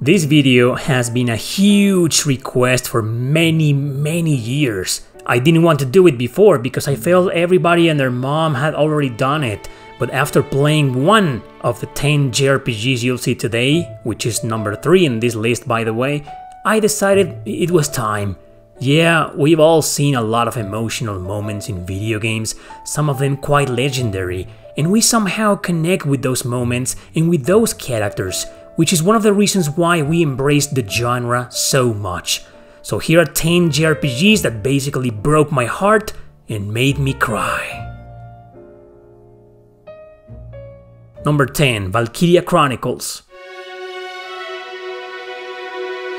This video has been a huge request for many years. I didn't want to do it before because I felt everybody and their mom had already done it, but after playing one of the 10 JRPGs you'll see today, which is number 3 in this list by the way, I decided it was time. Yeah, we've all seen a lot of emotional moments in video games, some of them quite legendary, and we somehow connect with those moments and with those characters, which is one of the reasons why we embrace the genre so much. So here are 10 JRPGs that basically broke my heart and made me cry. Number 10, Valkyria Chronicles.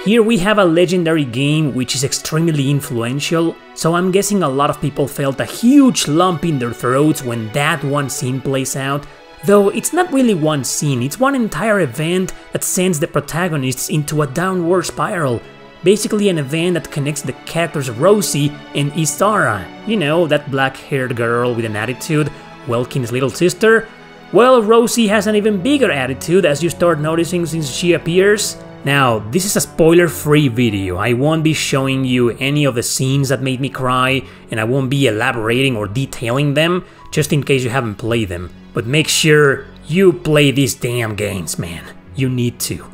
Here we have a legendary game which is extremely influential, so I'm guessing a lot of people felt a huge lump in their throats when that one scene plays out, though it's not really one scene, it's one entire event that sends the protagonists into a downward spiral. Basically an event that connects the characters Rosie and Isara, you know, that black-haired girl with an attitude, Welkin's little sister. Well, Rosie has an even bigger attitude as you start noticing since she appears. Now, this is a spoiler-free video. I won't be showing you any of the scenes that made me cry, and I won't be elaborating or detailing them, just in case you haven't played them. But make sure you play these damn games, man. You need to.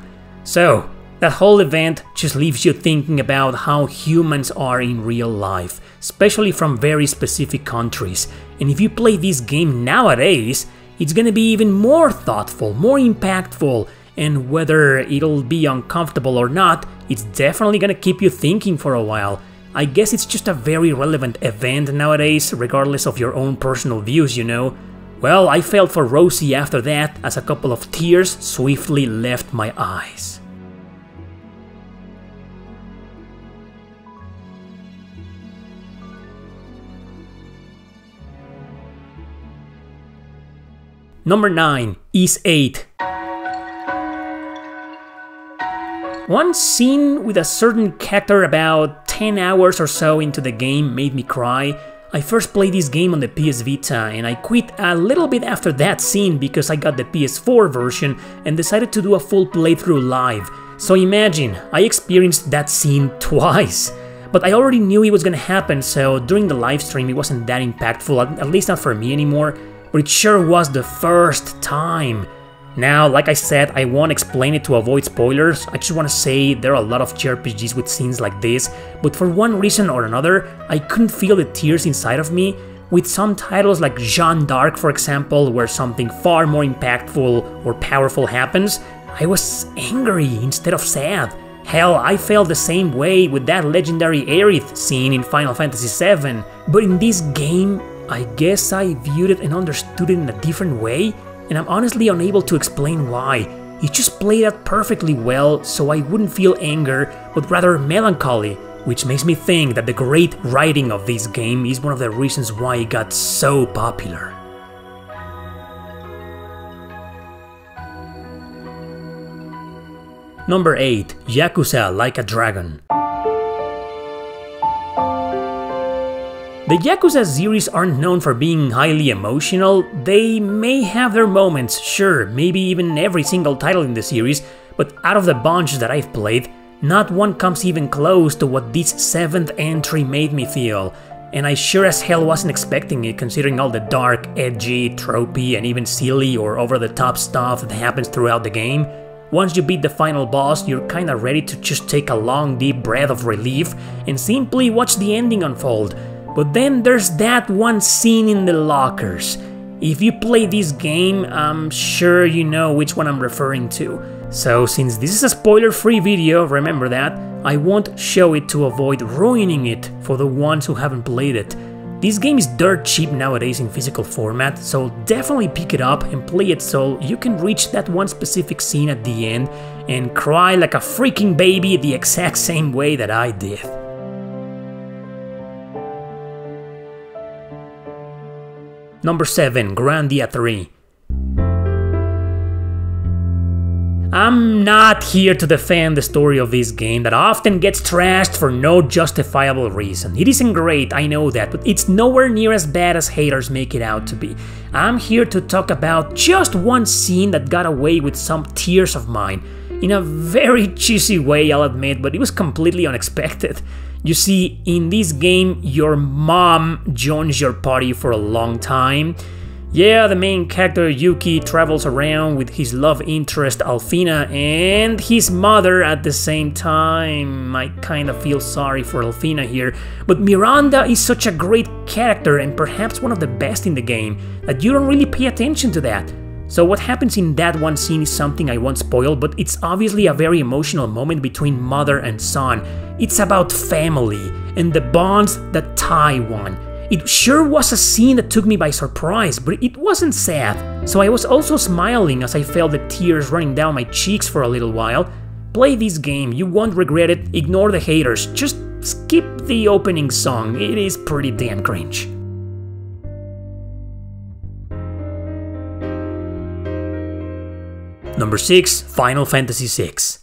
So, that whole event just leaves you thinking about how humans are in real life, especially from very specific countries. And if you play this game nowadays, it's gonna be even more thoughtful, more impactful, and whether it'll be uncomfortable or not, it's definitely gonna keep you thinking for a while. I guess it's just a very relevant event nowadays, regardless of your own personal views, you know. Well, I felt for Rosie after that, as a couple of tears swiftly left my eyes. Number 9, Ys 8. One scene with a certain character about 10 hours or so into the game made me cry. I first played this game on the PS Vita and I quit a little bit after that scene because I got the PS4 version and decided to do a full playthrough live. So imagine, I experienced that scene twice. But I already knew it was gonna happen, so during the live stream it wasn't that impactful, at least not for me anymore, but it sure was the first time. Now, like I said, I won't explain it to avoid spoilers. I just want to say there are a lot of JRPGs with scenes like this, but for one reason or another, I couldn't feel the tears inside of me. With some titles like Jeanne d'Arc, for example, where something far more impactful or powerful happens, I was angry instead of sad. Hell, I felt the same way with that legendary Aerith scene in Final Fantasy VII, but in this game, I guess I viewed it and understood it in a different way. And I'm honestly unable to explain why. It just played out perfectly well, so I wouldn't feel anger, but rather melancholy, which makes me think that the great writing of this game is one of the reasons why it got so popular. Number 8, Yakuza Like a Dragon. The Yakuza series aren't known for being highly emotional. They may have their moments, sure, maybe even every single title in the series, but out of the bunch that I've played, not one comes even close to what this 7th entry made me feel. And I sure as hell wasn't expecting it, considering all the dark, edgy, tropey, and even silly or over-the-top stuff that happens throughout the game. Once you beat the final boss, you're kinda ready to just take a long deep breath of relief and simply watch the ending unfold. But then there's that one scene in the lockers. If you play this game, I'm sure you know which one I'm referring to. So since this is a spoiler-free video, remember that, I won't show it to avoid ruining it for the ones who haven't played it. This game is dirt cheap nowadays in physical format, so definitely pick it up and play it so you can reach that one specific scene at the end and cry like a freaking baby the exact same way that I did. Number 7, Grandia 3. I'm not here to defend the story of this game that often gets trashed for no justifiable reason. It isn't great, I know that, but it's nowhere near as bad as haters make it out to be. I'm here to talk about just one scene that got away with some tears of mine. in a very cheesy way, I'll admit, but it was completely unexpected. You see, in this game, your mom joins your party for a long time. Yeah, the main character Yuki travels around with his love interest Alfina and his mother at the same time. I kinda feel sorry for Alfina here, but Miranda is such a great character and perhaps one of the best in the game that you don't really pay attention to that. So what happens in that one scene is something I won't spoil, but it's obviously a very emotional moment between mother and son. It's about family and the bonds that tie one. It sure was a scene that took me by surprise, but it wasn't sad, so I was also smiling as I felt the tears running down my cheeks for a little while. Play this game, you won't regret it, ignore the haters, just skip the opening song, it is pretty damn cringe. Number 6, Final Fantasy VI.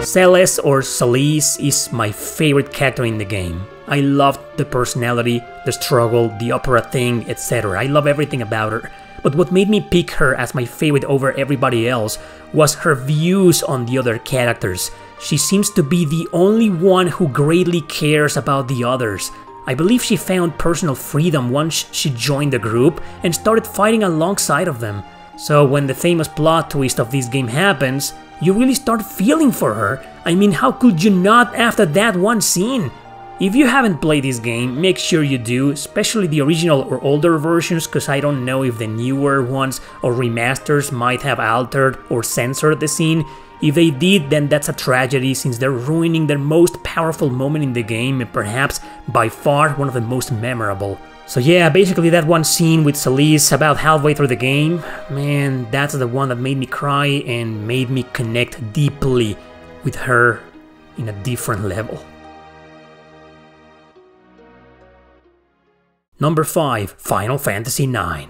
Celes or Celes is my favorite character in the game. I loved the personality, the struggle, the opera thing, etc. I love everything about her. But what made me pick her as my favorite over everybody else was her views on the other characters. She seems to be the only one who greatly cares about the others. I believe she found personal freedom once she joined the group and started fighting alongside of them. So when the famous plot twist of this game happens, you really start feeling for her. I mean, how could you not after that one scene? If you haven't played this game, make sure you do, especially the original or older versions, cause I don't know if the newer ones or remasters might have altered or censored the scene. If they did, then that's a tragedy since they're ruining their most powerful moment in the game and perhaps by far one of the most memorable. So yeah, basically that one scene with Celes about halfway through the game, man, that's the one that made me cry and made me connect deeply with her in a different level. Number 5, Final Fantasy IX.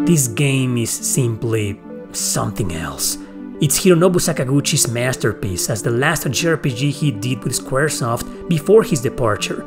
This game is simply something else. It's Hironobu Sakaguchi's masterpiece as the last JRPG he did with Squaresoft before his departure.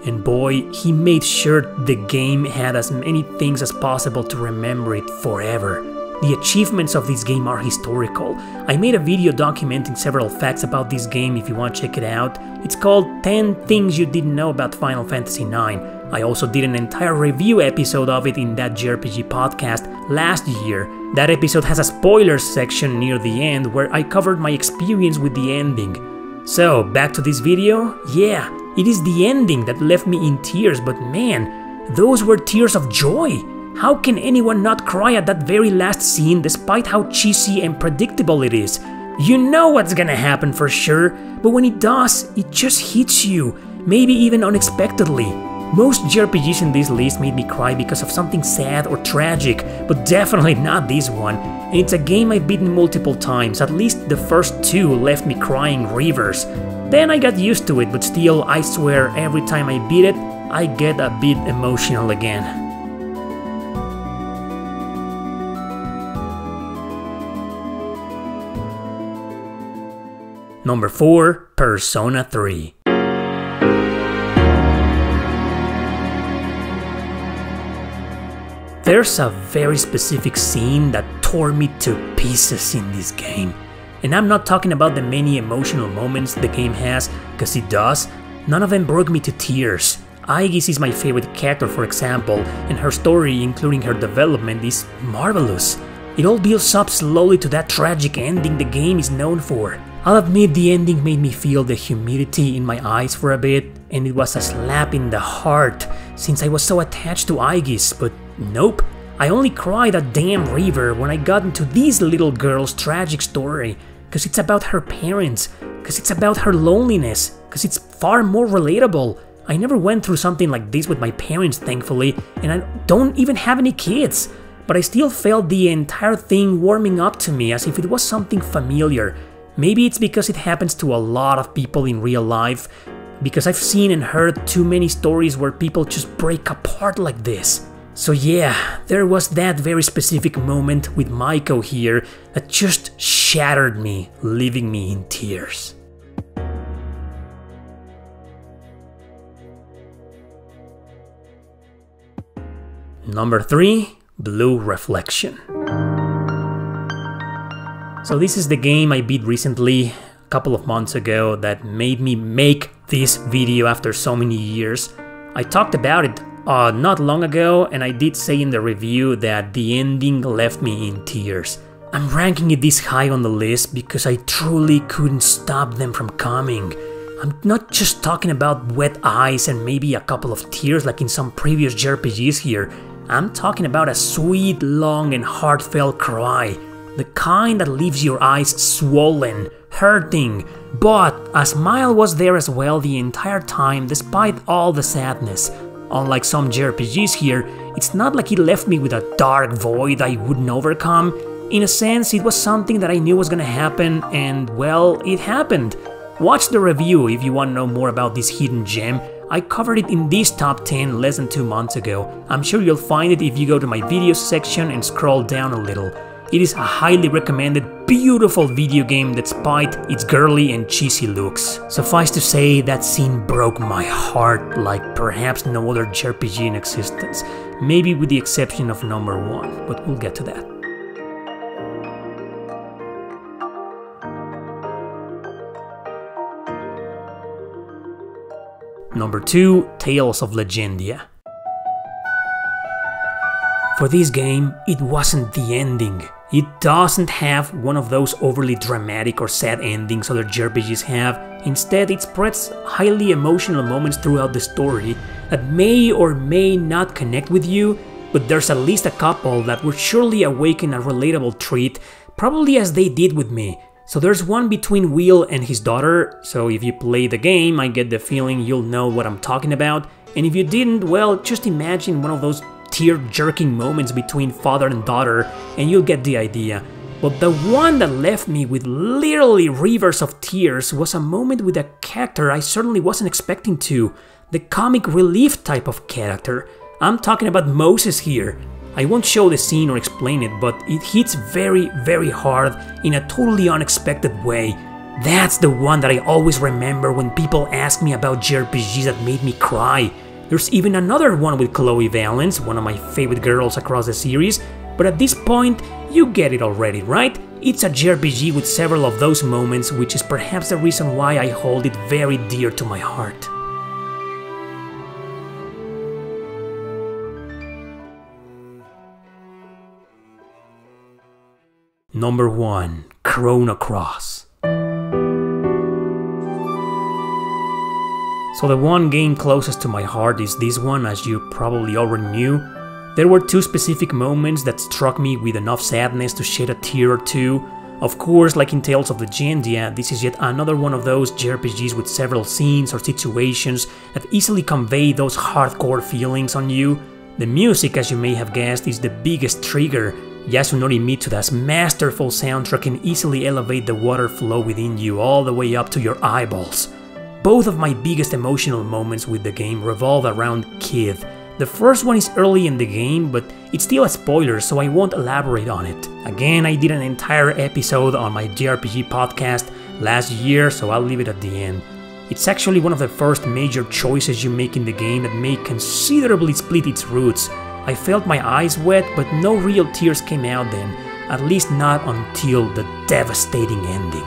And boy, he made sure the game had as many things as possible to remember it forever. The achievements of this game are historical. I made a video documenting several facts about this game if you want to check it out. It's called 10 Things You Didn't Know About Final Fantasy IX. I also did an entire review episode of it in that JRPG podcast last year. That episode has a spoilers section near the end where I covered my experience with the ending. So, back to this video? Yeah, it is the ending that left me in tears, but man, those were tears of joy. How can anyone not cry at that very last scene despite how cheesy and predictable it is? You know what's gonna happen for sure, but when it does, it just hits you, maybe even unexpectedly. Most JRPGs in this list made me cry because of something sad or tragic, but definitely not this one. And it's a game I've beaten multiple times, at least the first 2 left me crying rivers. Then I got used to it, but still, I swear every time I beat it, I get a bit emotional again. Number 4, Persona 3. There's a very specific scene that tore me to pieces in this game. And I'm not talking about the many emotional moments the game has, cause it does. None of them broke me to tears. Aegis is my favorite character, for example, and her story, including her development, is marvelous. It all builds up slowly to that tragic ending the game is known for. I'll admit the ending made me feel the humidity in my eyes for a bit, and it was a slap in the heart since I was so attached to Aegis, but nope. I only cried a damn river when I got into this little girl's tragic story, cause it's about her parents, cause it's about her loneliness, cause it's far more relatable. I never went through something like this with my parents, thankfully, and I don't even have any kids, but I still felt the entire thing warming up to me as if it was something familiar. Maybe it's because it happens to a lot of people in real life, because I've seen and heard too many stories where people just break apart like this. So yeah, there was that very specific moment with Maiko here that just shattered me, leaving me in tears. Number 3, Blue Reflection. So this is the game I beat recently, a couple of months ago, that made me make this video after so many years. I talked about it not long ago, and I did say in the review that the ending left me in tears. I'm ranking it this high on the list because I truly couldn't stop them from coming. I'm not just talking about wet eyes and maybe a couple of tears like in some previous JRPGs here. I'm talking about a sweet, long and heartfelt cry. The kind that leaves your eyes swollen, hurting, but a smile was there as well the entire time despite all the sadness. Unlike some JRPGs here, it's not like it left me with a dark void I wouldn't overcome. In a sense, it was something that I knew was gonna happen, and well, it happened. Watch the review if you want to know more about this hidden gem. I covered it in this top 10 less than 2 months ago. I'm sure you'll find it if you go to my videos section and scroll down a little. It is a highly recommended, beautiful video game despite its girly and cheesy looks. Suffice to say, that scene broke my heart like perhaps no other JRPG in existence. Maybe with the exception of number 1, but we'll get to that. Number 2, Tales of Legendia. For this game, it wasn't the ending. It doesn't have one of those overly dramatic or sad endings other JRPGs have. Instead, it spreads highly emotional moments throughout the story that may or may not connect with you, but there's at least a couple that would surely awaken a relatable treat, probably as they did with me. So there's one between Will and his daughter, so if you play the game, I get the feeling you'll know what I'm talking about, and if you didn't, well, just imagine one of those tear-jerking moments between father and daughter, and you'll get the idea. But the one that left me with literally rivers of tears was a moment with a character I certainly wasn't expecting to, the comic relief type of character. I'm talking about Moses here. I won't show the scene or explain it, but it hits very, very hard in a totally unexpected way. That's the one that I always remember when people ask me about JRPGs that made me cry. There's even another one with Chloe Valence, one of my favorite girls across the series, but at this point, you get it already, right? It's a JRPG with several of those moments, which is perhaps the reason why I hold it very dear to my heart. Number 1, Chrono Cross. So the one game closest to my heart is this one, as you probably already knew. There were 2 specific moments that struck me with enough sadness to shed a tear or two. Of course, like in Tales of Legendia, this is yet another one of those JRPGs with several scenes or situations that easily convey those hardcore feelings on you. The music, as you may have guessed, is the biggest trigger. Yasunori Mitsuda's masterful soundtrack can easily elevate the water flow within you all the way up to your eyeballs. Both of my biggest emotional moments with the game revolve around Kid. The first one is early in the game, but it's still a spoiler, so I won't elaborate on it. Again, I did an entire episode on my JRPG podcast last year, so I'll leave it at the end. It's actually one of the first major choices you make in the game that may considerably split its roots. I felt my eyes wet, but no real tears came out then, at least not until the devastating ending.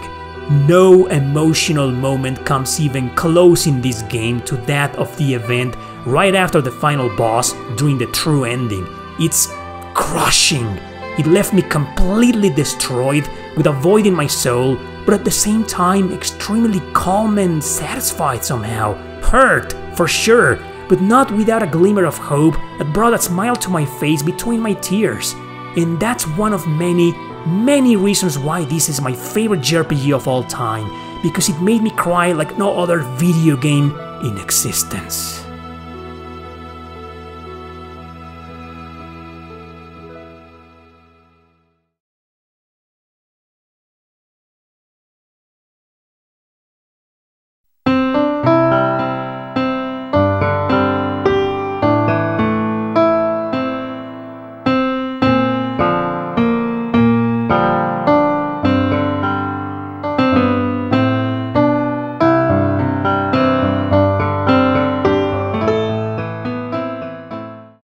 No emotional moment comes even close in this game to that of the event right after the final boss during the true ending. It's crushing. It left me completely destroyed, with a void in my soul, but at the same time extremely calm and satisfied somehow. Hurt, for sure, but not without a glimmer of hope that brought a smile to my face between my tears. And that's one of many reasons why this is my favorite JRPG of all time, because it made me cry like no other video game in existence.